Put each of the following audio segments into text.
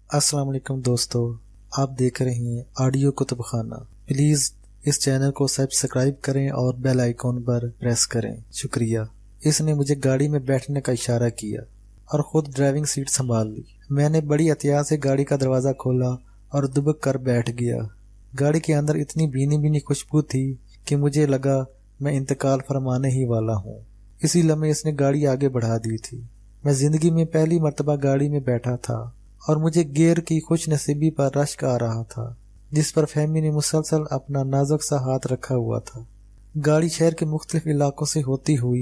अस्सलाम वालेकुम दोस्तों, आप देख रहे हैं ऑडियो कुतुब खाना। प्लीज इस चैनल को सब्सक्राइब करें और बेल आइकॉन पर प्रेस करें, शुक्रिया। इसने मुझे गाड़ी में बैठने का इशारा किया और खुद ड्राइविंग सीट संभाल ली। मैंने बड़ी एहतियात से गाड़ी का दरवाजा खोला और दुबक कर बैठ गया। गाड़ी के अंदर इतनी भीनी भीनी खुशबू थी कि मुझे लगा मैं इंतकाल फरमाने ही वाला हूँ। इसी लम्हे इसने गाड़ी आगे बढ़ा दी थी। मैं जिंदगी में पहली मर्तबा गाड़ी में बैठा था और मुझे गियर की खुश नसीबी पर रश्क आ रहा था, जिस पर फहमी ने मुसलसल अपना नाजुक सा हाथ रखा हुआ था। गाड़ी शहर के मुख्तलिफ इलाकों से होती हुई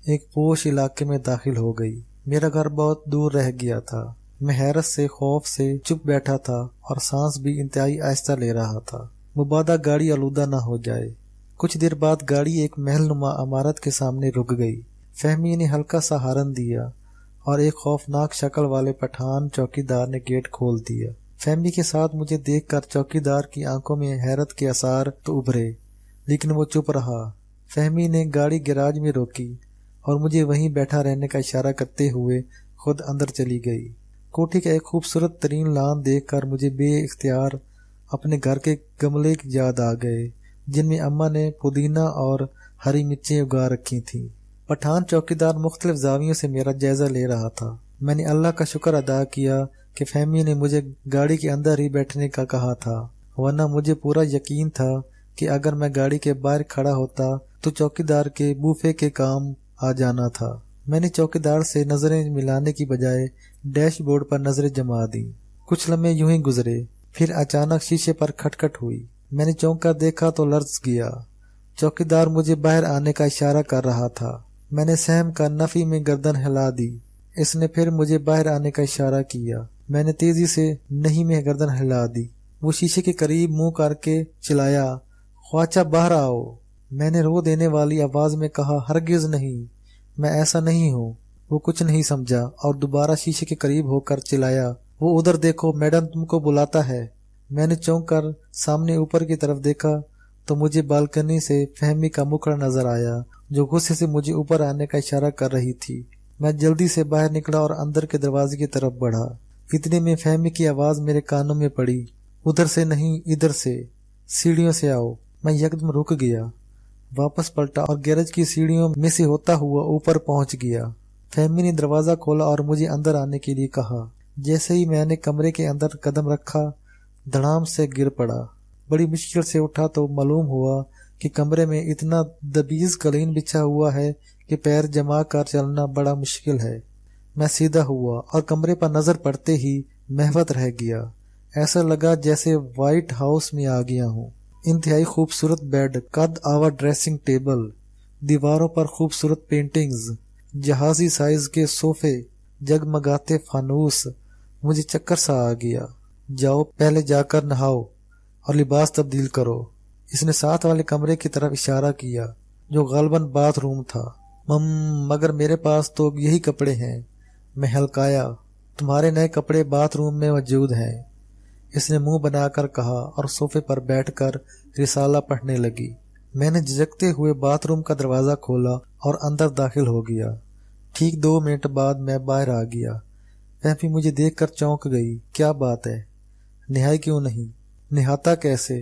एक पोश इलाके में दाखिल हो गई। मेरा घर बहुत दूर रह गया था। मैं हैरत से, खौफ से चुप बैठा था और सांस भी इंतहाई आहिस्ता ले रहा था, मुबादा गाड़ी आलूदा न हो जाए। कुछ देर बाद गाड़ी एक महल नुमा इमारत के सामने रुक गई। फहमी ने हल्का सा हॉर्न दिया और एक खौफनाक शक्ल वाले पठान चौकीदार ने गेट खोल दिया। फहमी के साथ मुझे देखकर चौकीदार की आंखों में हैरत के आसार तो उभरे, लेकिन वो चुप रहा। फहमी ने गाड़ी गैराज में रोकी और मुझे वहीं बैठा रहने का इशारा करते हुए खुद अंदर चली गई। कोठी का एक खूबसूरत तरीन लान देखकर मुझे बेइख्तियार अपने घर के गमले याद आ गए, जिनमें अम्मा ने पुदीना और हरी मिर्चें उगा रखी थी। पठान चौकीदार मुख्तलिफ जावियों से मेरा जायजा ले रहा था। मैंने अल्लाह का शुक्र अदा किया कि फहमी ने मुझे गाड़ी के अंदर ही बैठने का कहा था, वरना मुझे पूरा यकीन था कि अगर मैं गाड़ी के बाहर खड़ा होता तो चौकीदार के बूफे के काम आ जाना था। मैंने चौकीदार से नजरें मिलाने की बजाय डैशबोर्ड पर नजरें जमा दी। कुछ लम्हे यूं ही गुजरे, फिर अचानक शीशे पर खटखट हुई। मैंने चौंक कर देखा तो लर्ज गया। चौकीदार मुझे बाहर आने का इशारा कर रहा था। मैंने सहम कर नफी में गर्दन हिला दी। इसने फिर मुझे बाहर आने का इशारा किया। मैंने तेजी से नहीं में गर्दन हिला दी। वो शीशे के करीब मुंह करके चिल्लाया, ख्वाजा बाहर आओ। मैंने रो देने वाली आवाज में कहा, हरगिज नहीं, मैं ऐसा नहीं हूँ। वो कुछ नहीं समझा और दोबारा शीशे के करीब होकर चिल्लाया, वो उधर देखो, मैडम तुमको बुलाता है। मैंने चौंक कर सामने ऊपर की तरफ देखा तो मुझे बालकनी से फहमी का मुखड़ा नजर आया, जो गुस्से से मुझे ऊपर आने का इशारा कर रही थी। मैं जल्दी से बाहर निकला और अंदर के दरवाजे की तरफ बढ़ा। इतने में फहमी की आवाज मेरे कानों में पड़ी, उधर से नहीं, इधर से, सीढ़ियों से आओ। मैं यकदम रुक गया, वापस पलटा और गैरेज की सीढ़ियों में से होता हुआ ऊपर पहुंच गया। फहमी ने दरवाजा खोला और मुझे अंदर आने के लिए कहा। जैसे ही मैंने कमरे के अंदर कदम रखा, धड़ाम से गिर पड़ा। बड़ी मुश्किल से उठा तो मालूम हुआ कि कमरे में इतना दबीज कलीन बिछा हुआ है कि पैर जमा कर चलना बड़ा मुश्किल है। मैं सीधा हुआ और कमरे पर नजर पड़ते ही महवत रह गया। ऐसा लगा जैसे व्हाइट हाउस में आ गया हूँ। इंतहाई खूबसूरत बेड, कद आवा ड्रेसिंग टेबल, दीवारों पर खूबसूरत पेंटिंग्स, जहाजी साइज के सोफे, जगमगाते फानूस। मुझे चक्कर सा आ गया। जाओ, पहले जाकर नहाओ और लिबास तब्दील करो। इसने साथ वाले कमरे की तरफ इशारा किया, जो गालबन बाथरूम था। मगर मेरे पास तो यही कपड़े हैं। मैं हल्काया, तुम्हारे नए कपड़े बाथरूम में मौजूद हैं। इसने मुंह बनाकर कहा और सोफे पर बैठकर रिसाला पढ़ने लगी। मैंने झिझकते हुए बाथरूम का दरवाजा खोला और अंदर दाखिल हो गया। ठीक 2 मिनट बाद मैं बाहर आ गया। फहमी मुझे देखकर चौंक गई। क्या बात है, नहाई क्यों नहीं? नहाता कैसे?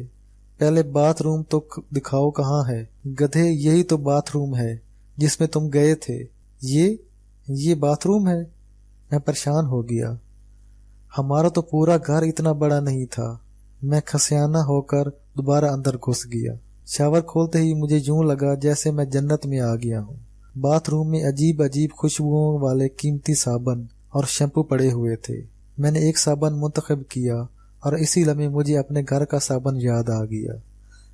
पहले बाथरूम तो दिखाओ कहाँ है। गधे, यही तो बाथरूम है जिसमें तुम गए थे। ये बाथरूम है? मैं परेशान हो गया। हमारा तो पूरा घर इतना बड़ा नहीं था। मैं खसियाना होकर दोबारा अंदर घुस गया। शावर खोलते ही मुझे यूं लगा जैसे मैं जन्नत में आ गया हूँ। बाथरूम में अजीब अजीब खुशबुओं वाले कीमती साबन और शैम्पू पड़े हुए थे। मैंने एक साबन मुंतखब किया और इसी लम्हे मुझे अपने घर का साबन याद आ गया।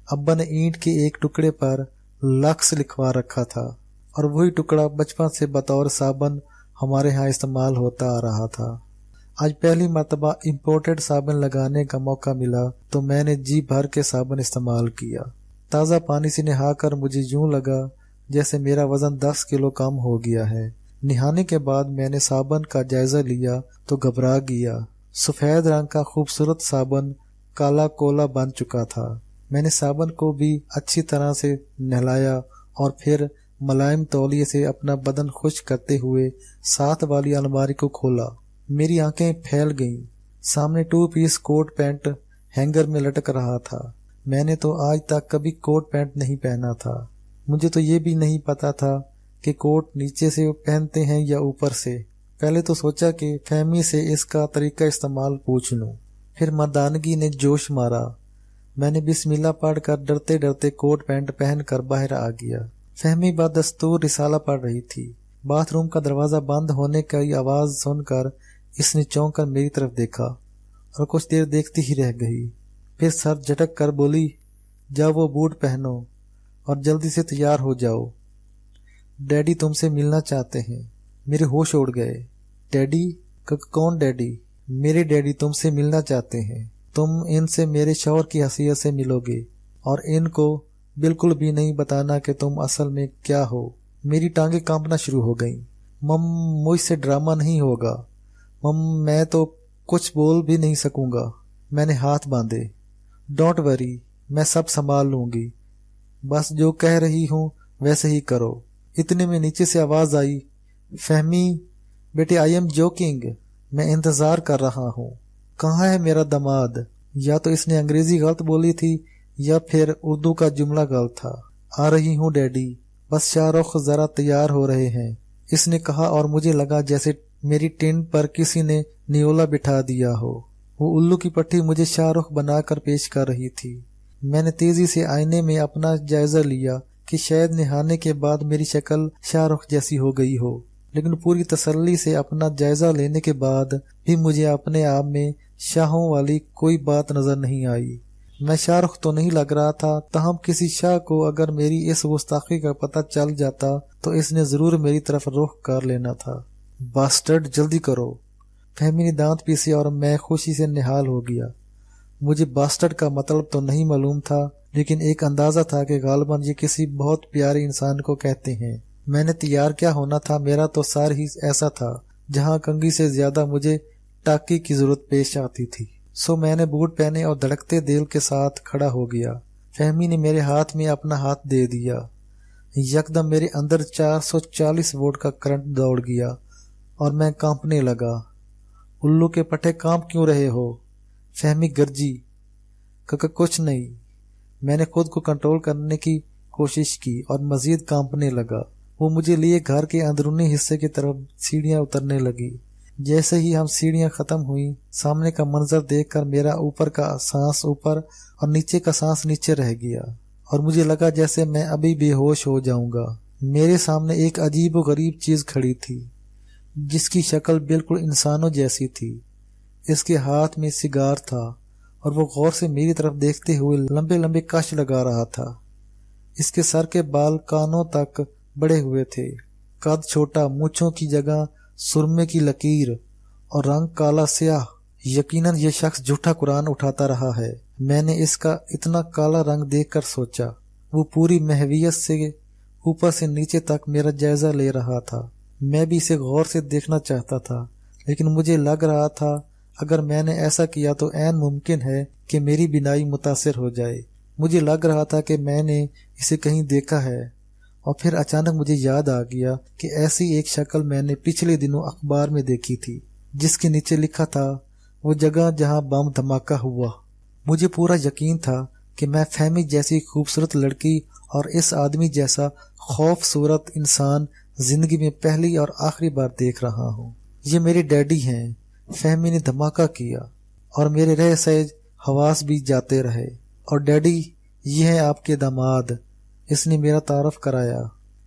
अब्बा ने ईंट के एक टुकड़े पर लक्स लिखवा रखा था और वही टुकड़ा बचपन से बतौर साबन हमारे यहाँ इस्तेमाल होता आ रहा था। आज पहली मर्तबा इम्पोर्टेड साबन लगाने का मौका मिला तो मैंने जी भर के साबन इस्तेमाल किया। ताज़ा पानी से नहाकर मुझे यूं लगा जैसे मेरा वजन 10 किलो कम हो गया है। नहाने के बाद मैंने साबन का जायजा लिया तो घबरा गया। सफेद रंग का खूबसूरत साबन काला कोला बन चुका था। मैंने साबन को भी अच्छी तरह से नहलाया और फिर मुलायम तौलिए से अपना बदन खुश करते हुए साथ वाली अलमारी को खोला। मेरी आंखें फैल गईं। सामने 2 पीस कोट पैंट हैंगर में लटक रहा था। मैंने तो आज तक कभी कोट पैंट नहीं पहना था। मुझे तो ये भी नहीं पता था कि कोट नीचे से पहनते हैं या ऊपर से। पहले तो सोचा कि फहमी से इसका तरीका इस्तेमाल पूछ लूं, फिर मर्दानगी ने जोश मारा। मैंने बिस्मिल्लाह पढ़कर डरते डरते कोट पैंट पहनकर बाहर आ गया। फहमी बदस्तूर रिसाला पढ़ रही थी। बाथरूम का दरवाजा बंद होने की आवाज सुनकर इसने चौंक कर मेरी तरफ देखा और कुछ देर देखती ही रह गई। फिर सर झटक कर बोली, जाओ वो बूट पहनो और जल्दी से तैयार हो जाओ, डैडी तुमसे मिलना चाहते हैं। मेरे होश उड़ गए। डैडी? कौन डैडी? मेरे डैडी तुमसे मिलना चाहते हैं। तुम इनसे मेरे शौहर की हैसियत से मिलोगे और इनको बिल्कुल भी नहीं बताना कि तुम असल में क्या हो। मेरी टांगें कांपना शुरू हो गईं। मम, मुझसे ड्रामा नहीं होगा मम, मैं तो कुछ बोल भी नहीं सकूंगा। मैंने हाथ बांधे। डोंट वरी, मैं सब संभाल लूंगी, बस जो कह रही हूँ वैसे ही करो। इतने में नीचे से आवाज आई, फहमी बेटे, आई एम जोकिंग, मैं इंतजार कर रहा हूँ। कहाँ है मेरा दामाद? या तो इसने अंग्रेजी गलत बोली थी या फिर उर्दू का जुमला गलत था। आ रही हूँ डैडी, बस शाहरुख जरा तैयार हो रहे हैं, इसने कहा और मुझे लगा जैसे मेरी टेंट पर किसी ने नियोला बिठा दिया हो। वो उल्लू की पट्टी मुझे शाहरुख बनाकर पेश कर रही थी। मैंने तेजी से आईने में अपना जायजा लिया कि शायद नहाने के बाद मेरी शक्ल शाहरुख जैसी हो गई हो, लेकिन पूरी तसल्ली से अपना जायजा लेने के बाद भी मुझे अपने आप में शाहों वाली कोई बात नजर नहीं आई। मैं शाहरुख तो नहीं लग रहा था, ताहम किसी शाह को अगर मेरी इस गुस्ताखी का पता चल जाता तो इसने जरूर मेरी तरफ रुख कर लेना था। बास्टर्ड, जल्दी करो। फहमी ने दांत पीसे और मैं खुशी से निहाल हो गया। मुझे बास्टर्ड का मतलब तो नहीं मालूम था, लेकिन एक अंदाजा था कि गालिबन ये किसी बहुत प्यारे इंसान को कहते हैं। मैंने तैयार क्या होना था, मेरा तो सार ही ऐसा था जहां कंघी से ज्यादा मुझे टाकी की जरूरत पेश आती थी। सो मैंने बूट पहने और धड़कते दिल के साथ खड़ा हो गया। फहमी ने मेरे हाथ में अपना हाथ दे दिया। यकदम मेरे अंदर 440 वोल्ट का करंट दौड़ गया और मैं कांपने लगा। उल्लू के पट्टे, कांप क्यों रहे हो? फहमी गरजी। कुछ नहीं। मैंने खुद को कंट्रोल करने की कोशिश की और मजीद कांपने लगा। वो मुझे लिए घर के अंदरूनी हिस्से की तरफ सीढ़ियां उतरने लगी। जैसे ही हम सीढ़ियां खत्म हुई, सामने का मंजर देखकर मेरा ऊपर का सांस ऊपर और नीचे का सांस नीचे रह गया और मुझे लगा जैसे मैं अभी बेहोश हो जाऊंगा। मेरे सामने एक अजीब व गरीब चीज खड़ी थी जिसकी शक्ल बिल्कुल इंसानों जैसी थी। इसके हाथ में सिगार था और वो गौर से मेरी तरफ देखते हुए लंबे लंबे कश लगा रहा था। इसके सर के बाल कानों तक बड़े हुए थे, कद छोटा, मूंछों की जगह सुरमे की लकीर और रंग काला स्याह। यकीनन ये शख्स झूठा कुरान उठाता रहा है। मैंने इसका इतना काला रंग देखकर सोचा। वो पूरी महवियत से ऊपर से नीचे तक मेरा जायजा ले रहा था। मैं भी इसे गौर से देखना चाहता था, लेकिन मुझे लग रहा था अगर मैंने ऐसा किया तो ऐन मुमकिन है कि मेरी बिनाई मुतासिर हो जाए। मुझे लग रहा था कि मैंने इसे कहीं देखा है और फिर अचानक मुझे याद आ गया कि ऐसी एक शक्ल मैंने पिछले दिनों अखबार में देखी थी, जिसके नीचे लिखा था वो जगह जहां बम धमाका हुआ। मुझे पूरा यकीन था कि मैं फहमी जैसी खूबसूरत लड़की और इस आदमी जैसा खौफसूरत इंसान जिंदगी में पहली और आखिरी बार देख रहा हूँ। ये मेरे डैडी हैं। फहमी ने धमाका किया और मेरे रह सहज हवास भी जाते रहे। और डैडी, ये है आपके दामाद, इसने मेरा तारफ कराया।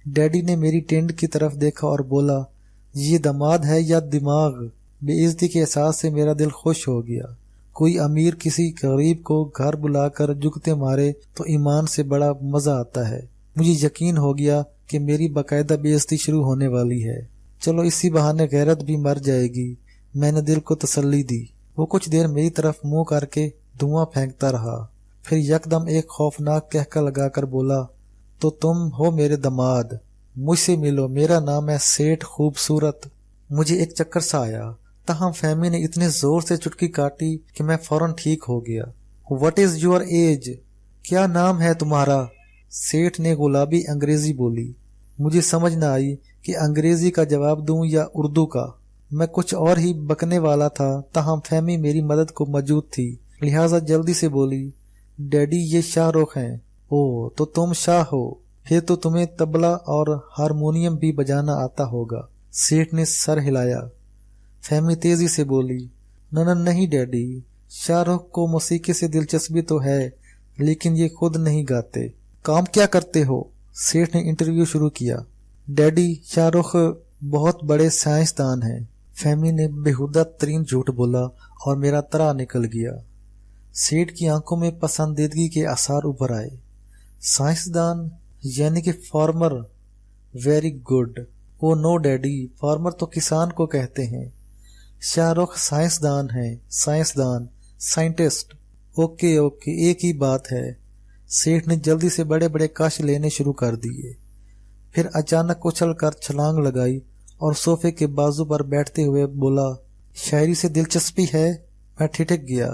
डैडी ने मेरी टेंट की तरफ देखा और बोला, ये दामाद है या दिमाग? बेइज्जती के एहसास से मेरा दिल खुश हो गया। कोई अमीर किसी गरीब को घर बुलाकर जुगते मारे तो ईमान से बड़ा मजा आता है। मुझे यकीन हो गया कि मेरी बाकायदा बेइज्जती शुरू होने वाली है। चलो इसी बहाने गैरत भी मर जाएगी, मैंने दिल को तसल्ली दी। वो कुछ देर मेरी तरफ मुंह करके धुआं फेंकता रहा, फिर यकदम एक खौफनाक कहका लगाकर बोला, तो तुम हो मेरे दामाद, मुझसे मिलो, मेरा नाम है सेठ खूबसूरत। मुझे एक चक्कर सा आया, ताहम फहमी ने इतने जोर से चुटकी काटी कि मैं फौरन ठीक हो गया। What is your age? क्या नाम है तुम्हारा? सेठ ने गुलाबी अंग्रेजी बोली। मुझे समझ न आई कि अंग्रेजी का जवाब दूं या उर्दू का। मैं कुछ और ही बकने वाला था, ताहम फहमी मेरी मदद को मौजूद थी, लिहाजा जल्दी से बोली, डैडी ये शाहरुख हैं। ओ तो तुम शाह हो, फिर तो तुम्हें तबला और हारमोनियम भी बजाना आता होगा। सेठ ने सर हिलाया। फहमी तेजी से बोली, नहीं डैडी, शाहरुख को मौसीकी से दिलचस्पी तो है, लेकिन ये खुद नहीं गाते। काम क्या करते हो? सेठ ने इंटरव्यू शुरू किया। डैडी, शाहरुख बहुत बड़े साइंसदान हैं। फहमी ने बेहुदा तरीन झूठ बोला और मेरा तरा निकल गया। सेठ की आंखों में पसंदीदगी के आसार उभर आए। साइंसदान यानी कि farmer? Very good. Oh no daddy, farmer तो किसान को कहते हैं। शाहरुख साइंसदान है, साइंसदान, साइंटिस्ट। ओके ओके, एक ही बात है। सेठ ने जल्दी से बड़े बड़े कश लेने शुरू कर दिए, फिर अचानक उछल कर छलांग लगाई और सोफे के बाजू पर बैठते हुए बोला, शायरी से दिलचस्पी है? मैं ठिठक गया।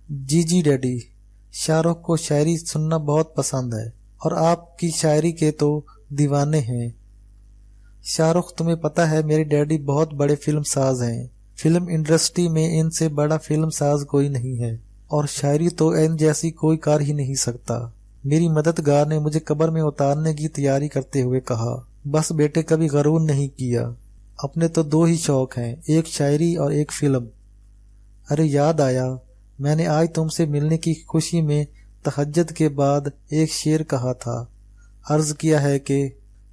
जी डैडी, शाहरुख को शायरी सुनना बहुत पसंद है और आपकी शायरी के तो दीवाने हैं। शाहरुख, तुम्हें पता है मेरे डैडी बहुत बड़े फिल्म साज हैं। फिल्म इंडस्ट्री में इनसे बड़ा फिल्म साज कोई नहीं है और शायरी तो इन जैसी कोई कर ही नहीं सकता। मेरी मददगार ने मुझे कब्र में उतारने की तैयारी करते हुए कहा, बस बेटे कभी गरूर नहीं किया। अपने तो दो ही शौक हैं, एक शायरी और एक फिल्म। अरे याद आया, मैंने आज तुमसे मिलने की खुशी में तहज्जुद के बाद एक शेर कहा था। अर्ज किया है कि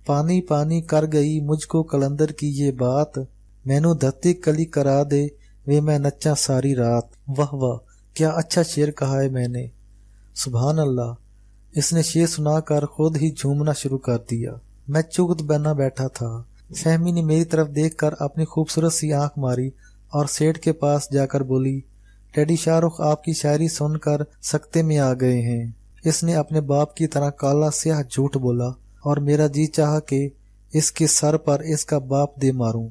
पानी पानी कर गई मुझको कलंदर की ये बात, मैनू धरती कली करा दे वे मैं नच्चा सारी रात। वाह वाह, क्या अच्छा शेर कहा है मैंने। सुभान अल्लाह। इसने शेर सुनाकर खुद ही झूमना शुरू कर दिया। मैं चुगत बना बैठा था। फहमी ने मेरी तरफ देखकर अपनी खूबसूरत सी आंख मारी और सेठ के पास जाकर बोली, डैडी, शाहरुख आपकी शायरी सुनकर सकते में आ गए हैं। इसने अपने बाप की तरह काला स्याह झूठ बोला और मेरा जी चाहा कि इसके सर पर इसका बाप दे मारूं।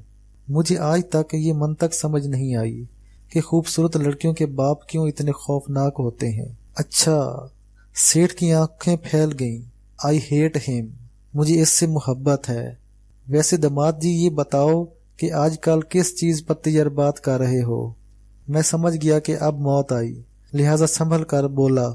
मुझे आज तक ये मंतक समझ नहीं आई कि खूबसूरत लड़कियों के बाप क्यों इतने खौफनाक होते हैं। अच्छा, सेठ की आंखें फैल गईं। आई हेट हिम, मुझे इससे मोहब्बत है। वैसे दामाद जी, ये बताओ कि आजकल किस चीज पर तजर्बात कर रहे हो? मैं समझ गया कि अब मौत आई, लिहाजा संभल कर बोला,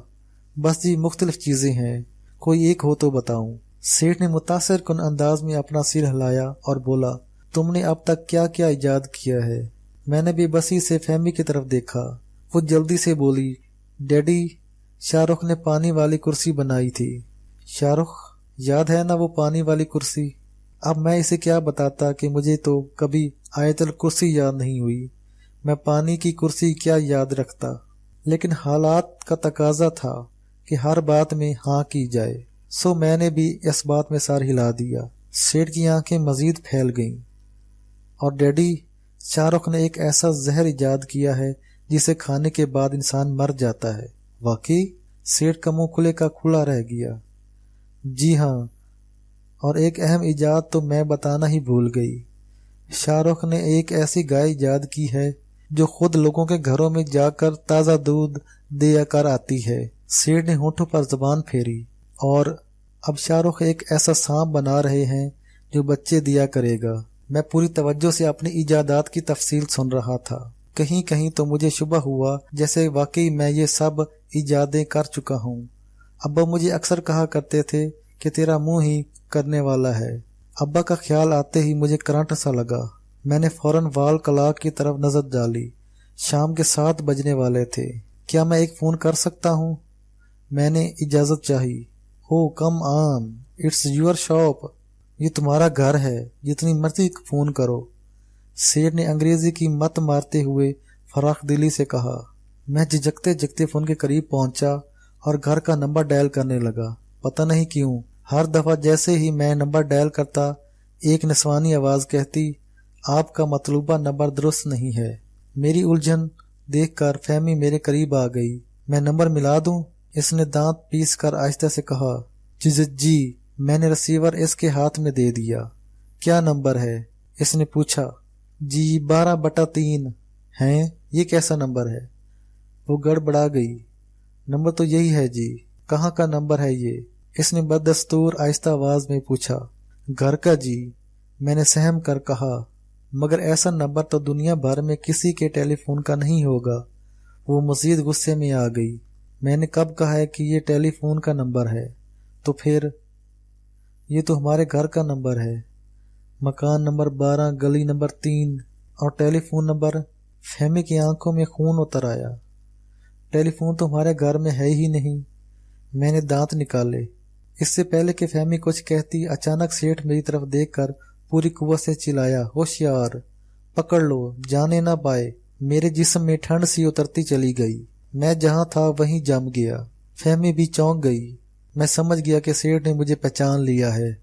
बस जी मुख्तलिफ चीजें हैं, कोई एक हो तो बताऊं। सेठ ने मुतासिर कुन अंदाज में अपना सिर हिलाया और बोला, तुमने अब तक क्या क्या इजाद किया है? मैंने बेबसी से फहमी की तरफ देखा। वो जल्दी से बोली, डैडी, शाहरुख ने पानी वाली कुर्सी बनाई थी। शाहरुख, याद है ना वो पानी वाली कुर्सी? अब मैं इसे क्या बताता कि मुझे तो कभी आयतल कुर्सी याद नहीं हुई। मैं पानी की कुर्सी क्या याद रखता, लेकिन हालात का तकाजा था कि हर बात में हाँ की जाए, सो मैंने भी इस बात में सर हिला दिया। सेठ की आंखें मजीद फैल गईं। और डैडी, शाहरुख ने एक ऐसा जहर इजाद किया है जिसे खाने के बाद इंसान मर जाता है। वाकई? सेठ का मुंह खुले का खुला रह गया। जी हाँ, और एक अहम इजाद तो मैं बताना ही भूल गई। शाहरुख ने एक ऐसी गाय इजाद की है जो खुद लोगों के घरों में जाकर ताज़ा दूध दे कर आती है। सेठ ने होठों पर जबान फेरी। और अब शाहरुख एक ऐसा सांप बना रहे हैं जो बच्चे दिया करेगा। मैं पूरी तवज्जो से अपनी इजादात की तफसील सुन रहा था। कहीं कहीं तो मुझे शुबह हुआ जैसे वाकई मैं ये सब इजादें कर चुका हूँ। अब्बा मुझे अक्सर कहा करते थे कि तेरा मुंह ही करने वाला है। अब्बा का ख्याल आते ही मुझे करंट सा लगा। मैंने फौरन वाल क्लॉक की तरफ नजर डाली। शाम के 7 बजने वाले थे। क्या मैं एक फोन कर सकता हूँ? मैंने इजाजत चाही। हो come on, it's your shop, ये तुम्हारा घर है, जितनी मर्जी फोन करो। सेठ ने अंग्रेजी की मत मारते हुए फराख दिली से कहा। मैं झिझकते झिझकते फोन के करीब पहुंचा और घर का नंबर डायल करने लगा। पता नहीं क्यों हर दफा जैसे ही मैं नंबर डायल करता, एक निस्वानी आवाज कहती, आपका मतलूबा नंबर दुरुस्त नहीं है। मेरी उलझन देखकर फहमी मेरे करीब आ गई। मैं नंबर मिला दूं? इसने दांत पीस कर आहिस्ता से कहा। जी। मैंने रिसीवर इसके हाथ में दे दिया। क्या नंबर है? इसने पूछा। जी 12/3 हैं। ये कैसा नंबर है? वो गड़बड़ा गई। नंबर तो यही है जी। कहाँ का नंबर है ये? इसने बदस्तूर आहिस्ता आवाज में पूछा। घर का जी। मैंने सहम कर कहा। मगर ऐसा नंबर तो दुनिया भर में किसी के टेलीफोन का नहीं होगा। वो मजीद गुस्से में आ गई। मैंने कब कहा है कि ये टेलीफोन का नंबर है? तो फिर ये तो हमारे घर का नंबर है, मकान नंबर 12, गली नंबर 3 और टेलीफोन नंबर। फहमी की आंखों में खून उतर आया। टेलीफोन तो हमारे घर में है ही नहीं। मैंने दांत निकाले। इससे पहले कि फहमी कुछ कहती, अचानक सेठ मेरी तरफ देखकर पूरी कुव्वत से चिल्लाया, होशियार, पकड़ लो, जाने ना पाए। मेरे जिस्म में ठंड सी उतरती चली गई। मैं जहां था वहीं जम गया। फहमी भी चौंक गई। मैं समझ गया कि सेठ ने मुझे पहचान लिया है।